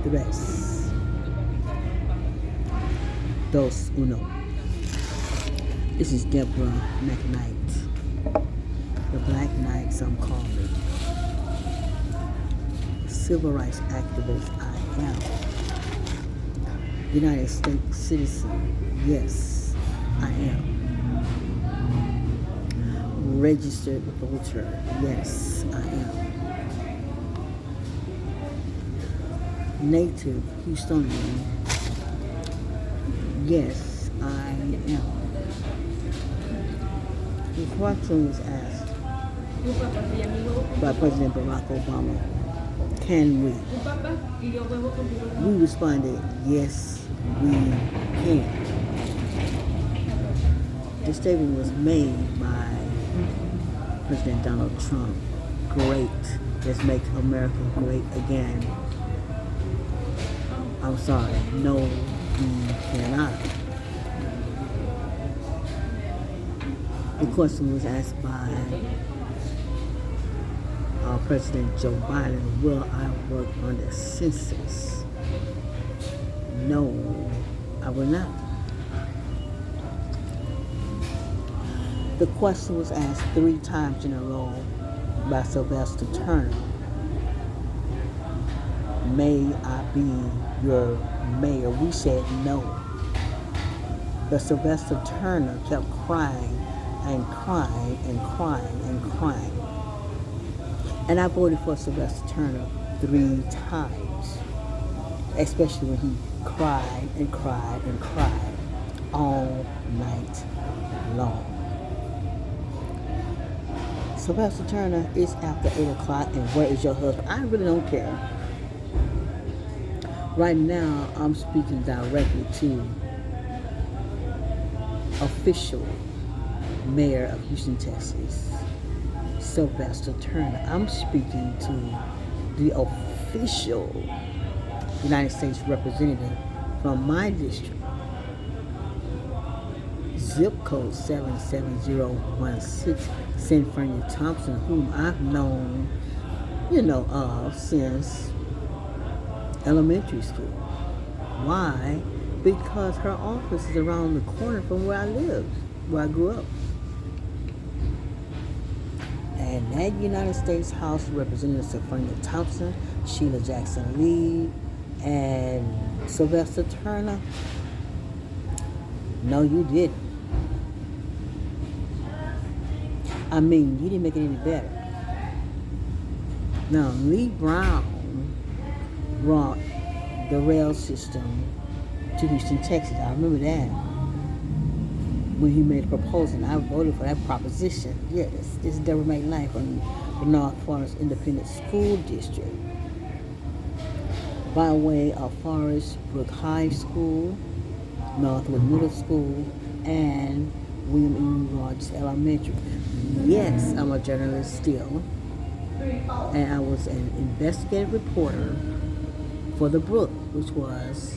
tres, dos, uno. This is Debra McKnight, the Black Knight, some call me. Civil rights activist I am. United States citizen, yes, I am. Registered voter, yes, I am. Native Houstonian, yes, I am. The question was asked by President Barack Obama, can we? We responded, yes, we can. The statement was made by President Donald Trump. Great. Let's make America great again. I'm sorry. No, we cannot. The question was asked by President Joe Biden, will I work on the census? No, I will not. The question was asked 3 times in a row by Sylvester Turner. May I be your mayor? We said no. But Sylvester Turner kept crying and crying and crying and crying. And I voted for Sylvester Turner 3 times, especially when he cried and cried and cried all night long. Sylvester Turner, it's after 8 o'clock, and where is your husband? I really don't care. Right now, I'm speaking directly to official mayor of Houston, Texas, Sylvester Turner. I'm speaking to the official United States representative from my district, zip code 77016, Sanford Thompson, whom I've known, since elementary school. Why? Because her office is around the corner from where I lived, where I grew up. And that United States House Representative Sanford Thompson, Sheila Jackson Lee, and Sylvester Turner, no, you didn't. I mean, you didn't make it any better. Now, Lee Brown brought the rail system to Houston, Texas. I remember that. When he made a proposal, I voted for that proposition. Yes, this is Debra McKnight from the North Forest Independent School District, by way of Forest Brook High School, Northwood Middle School, and William E. Rogers Elementary. Yes, I'm a journalist still, and I was an investigative reporter for the Brook, which was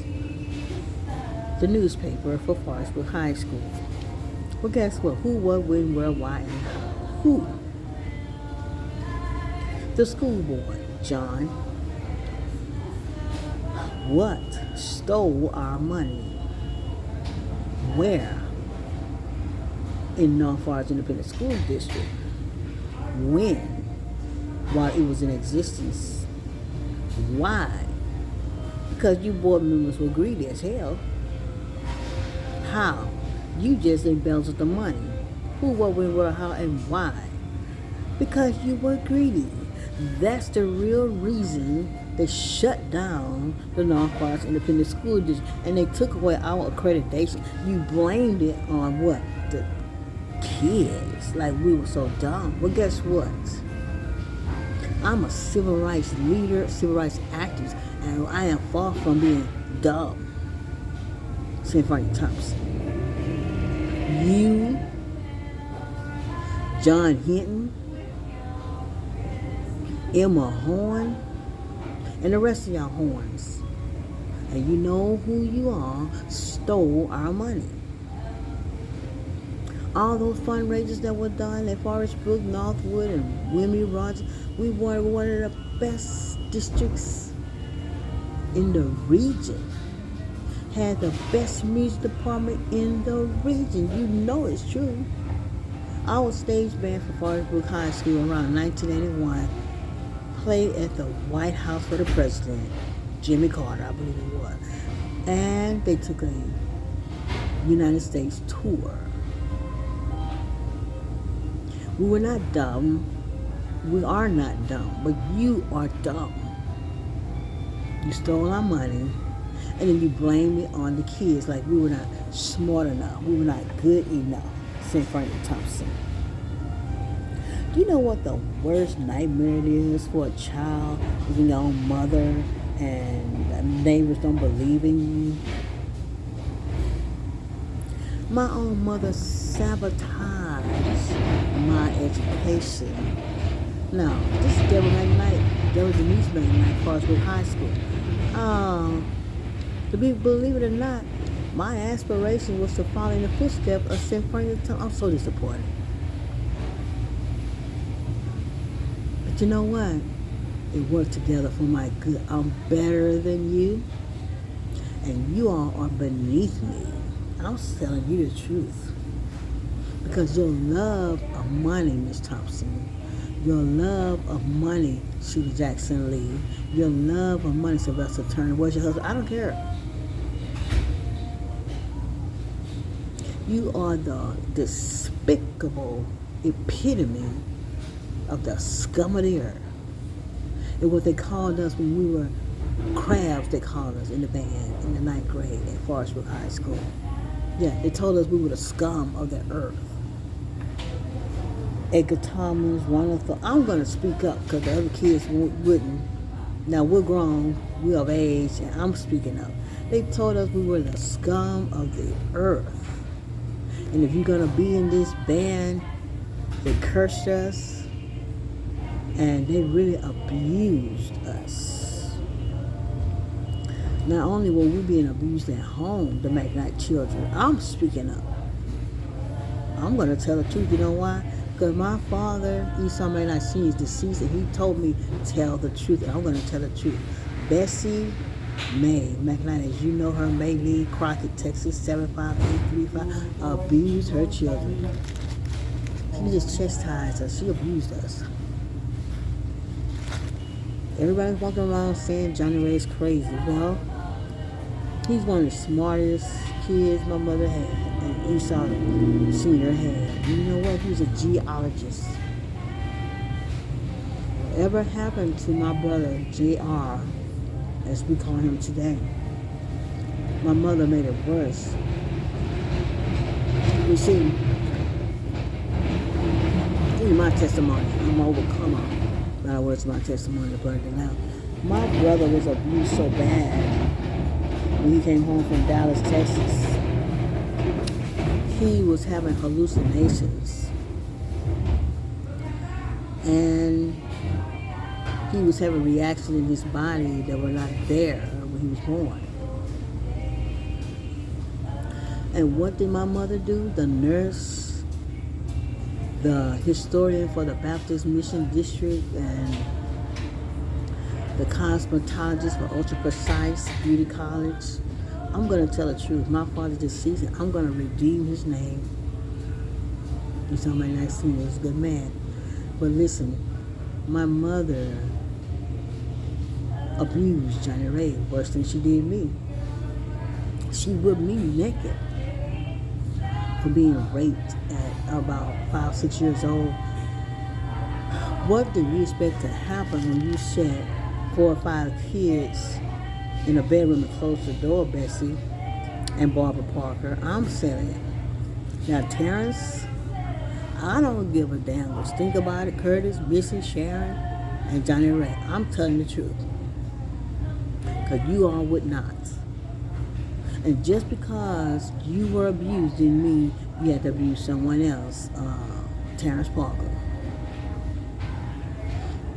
the newspaper for Forest Brook High School. Well, guess what? Who, what, when, where, why, and how? Who? The school board, John. What stole our money? Where? In North Forest Independent School District. When? While it was in existence. Why? Because you board members were greedy as hell. How? You just embezzled the money. Who, what, when, where, how, and why? Because you were greedy. That's the real reason they shut down the North Forest Independent School District, and they took away our accreditation. You blamed it on what? The kids. Like we were so dumb. Well, guess what? I'm a civil rights leader, civil rights activist, and I am far from being dumb. Sanford Thompson. You, John Hinton, Emma Horn, and the rest of y'all horns, and you know who you are, stole our money. All those fundraisers that were done at Forest Brook, Northwood, and William E. Rogers, we were one of the best districts in the region. Had the best music department in the region. You know it's true. Our stage band for Forest Brook High School around 1981 played at the White House for the President, Jimmy Carter, I believe it was. And they took a United States tour. We were not dumb. We are not dumb, but you are dumb. You stole our money, and then you blame it on the kids like we were not smart enough. We were not good enough. St. Francis Thompson. Do you know what the worst nightmare it is for a child with your own mother and neighbors don't believe in you? My own mother sabotaged my education. Now, this is Debra McKnight. Debra Denise McKnight, Forest Brook High School. Believe it or not, my aspiration was to follow in the footsteps of St. Francis. I'm so disappointed. But you know what? It worked together for my good. I'm better than you, and you all are beneath me. I'm telling you the truth. Because your love of money, Miss Thompson, your love of money, Sheila Jackson Lee, your love of money, Sylvester Turner, where's your husband? I don't care. You are the despicable epitome of the scum of the earth. And what they called us when we were crabs, they called us in the band in the 9th grade at Forest Brook High School. Yeah, they told us we were the scum of the earth. Edgar Thomas, Ronald Thorpe. I'm going to speak up because the other kids wouldn't. Now, we're grown, we're of age, and I'm speaking up. They told us we were the scum of the earth. And if you're going to be in this band, they cursed us, and they really abused us. Not only were we being abused at home, the McKnight children, I'm speaking up. I'm going to tell the truth. You know why? Because my father, Esau McKnight Sr., is deceased, and he told me to tell the truth, and I'm going to tell the truth. Bessie Mae McKnight, as you know her, May Lee, Crockett, Texas, 75835, abused her children. She just chastised us. She abused us. Everybody's walking around saying Johnny Ray's crazy. Well, he's one of the smartest kids my mother had, and Esau Sr. had. You know what? He was a geologist. Whatever happened to my brother, J.R., as we call him today, my mother made it worse. You see, in my testimony, I'm an overcomer. By the words of my testimony, but now, my brother was abused so bad when he came home from Dallas, Texas. He was having hallucinations, and he was having reactions in his body that were not there when he was born. And what did my mother do? The nurse, the historian for the Baptist Mission District, and the cosmetologist for Ultra Precise Beauty College. I'm going to tell the truth. My father's deceased, and I'm going to redeem his name. He's on my next scene. He's a good man. But listen, my mother abused Johnny Ray worse than she did me. She whipped me naked for being raped at about 5-6 years old. What do you expect to happen when you set 4 or 5 kids in a bedroom and close the door, Bessie and Barbara Parker? I'm saying it. Now, Terrence, I don't give a damn what you think about it. Curtis, Missy, Sharon, and Johnny Ray. I'm telling the truth. Because you all would not. And just because you were abused didn't mean you had to abuse someone else, Terrence Parker.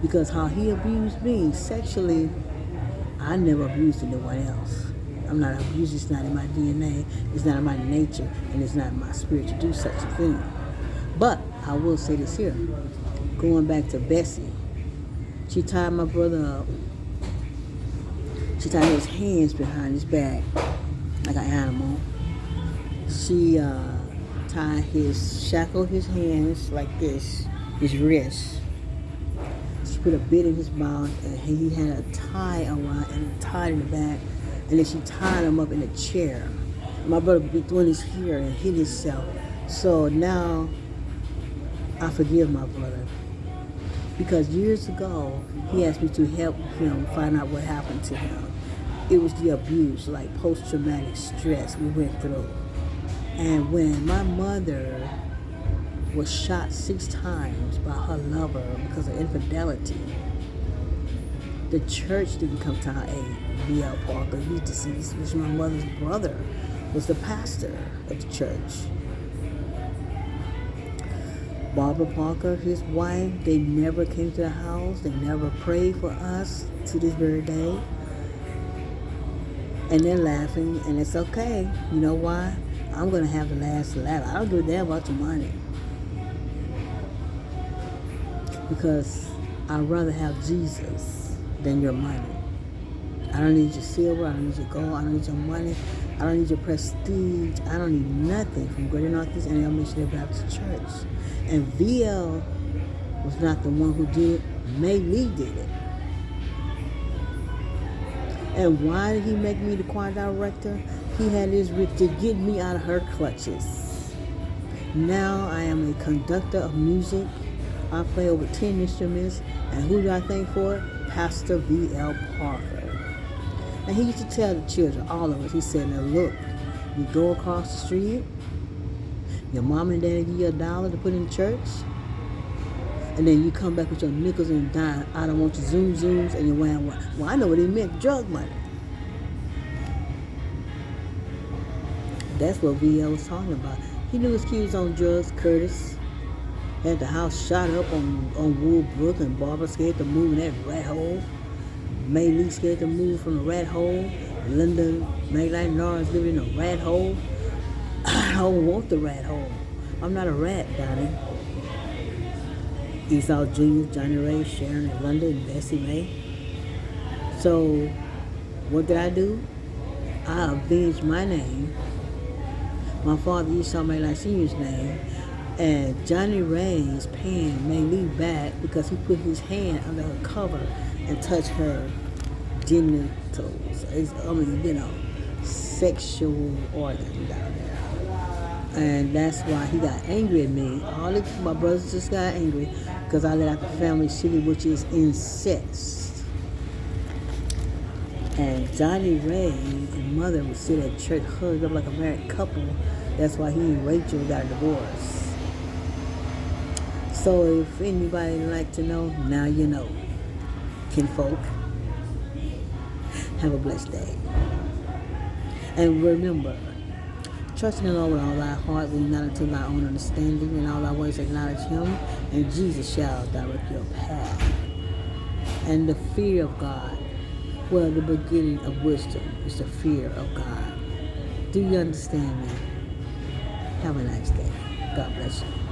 Because how he abused me sexually, I never abused anyone else. I'm not abused. It's not in my DNA. It's not in my nature. And it's not in my spirit to do such a thing. But I will say this here. Going back to Bessie. She tied my brother up. She tied his hands behind his back like an animal. She shackled his hands like this, his wrists. She put a bit in his mouth, and he had a tie around and tied in the back, and then she tied him up in a chair. My brother be doing his hair and hit himself. So now I forgive my brother, because years ago he asked me to help him find out what happened to him. It was the abuse, like post-traumatic stress we went through. And when my mother was shot 6 times by her lover because of infidelity, the church didn't come to our aid. V.L. Parker, he's deceased, which my mother's brother was the pastor of the church. Barbara Parker, his wife, they never came to the house. They never prayed for us to this very day. And they're laughing, and it's okay. You know why? I'm going to have the last laugh. I don't give a damn about your money. Because I'd rather have Jesus than your money. I don't need your silver. I don't need your gold. I don't need your money. I don't need your prestige. I don't need nothing from Greater Northeast and El Missionary Baptist Church. And VL was not the one who did it. McKnight did it. And why did he make me the choir director? He had his writ to get me out of her clutches. Now I am a conductor of music. I play over 10 instruments. And who do I thank for it? Pastor V.L. Parker. And he used to tell the children, all of us, he said, now look, you go across the street, your mom and daddy give you $1 to put in church, and then you come back with your nickels and dimes. I don't want your zooms and your wham. Well, I know what he meant, drug money. That's what VL was talking about. He knew his kids on drugs. Curtis had the house shot up on Woodbrook, and Barbara scared to move in that rat hole. McKnight scared to move from the rat hole. Linda McKnight and Lawrence living in a rat hole. I don't want the rat hole. I'm not a rat, Donnie. Esau Jr., Johnny Ray, Sharon, and Linda, and Bessie Mae. So, what did I do? I avenged my name, my father Esau McKnight Sr.'s name, and Johnny Ray's paying McKnight back because he put his hand under her cover and touched her genitals. Sexual organ down there. And that's why he got angry at me. My brothers just got angry because I let out the family secret, which is incest. And Johnny Ray and mother would sit at church hugged up like a married couple. That's why he and Rachel got a divorce. So if anybody would like to know, now you know. Kinfolk, have a blessed day. And remember, trust in the Lord with all thy heart, lean not unto thy own understanding, and all thy ways acknowledge him, and Jesus shall direct your path. And the fear of God, well, the beginning of wisdom is the fear of God. Do you understand me? Have a nice day. God bless you.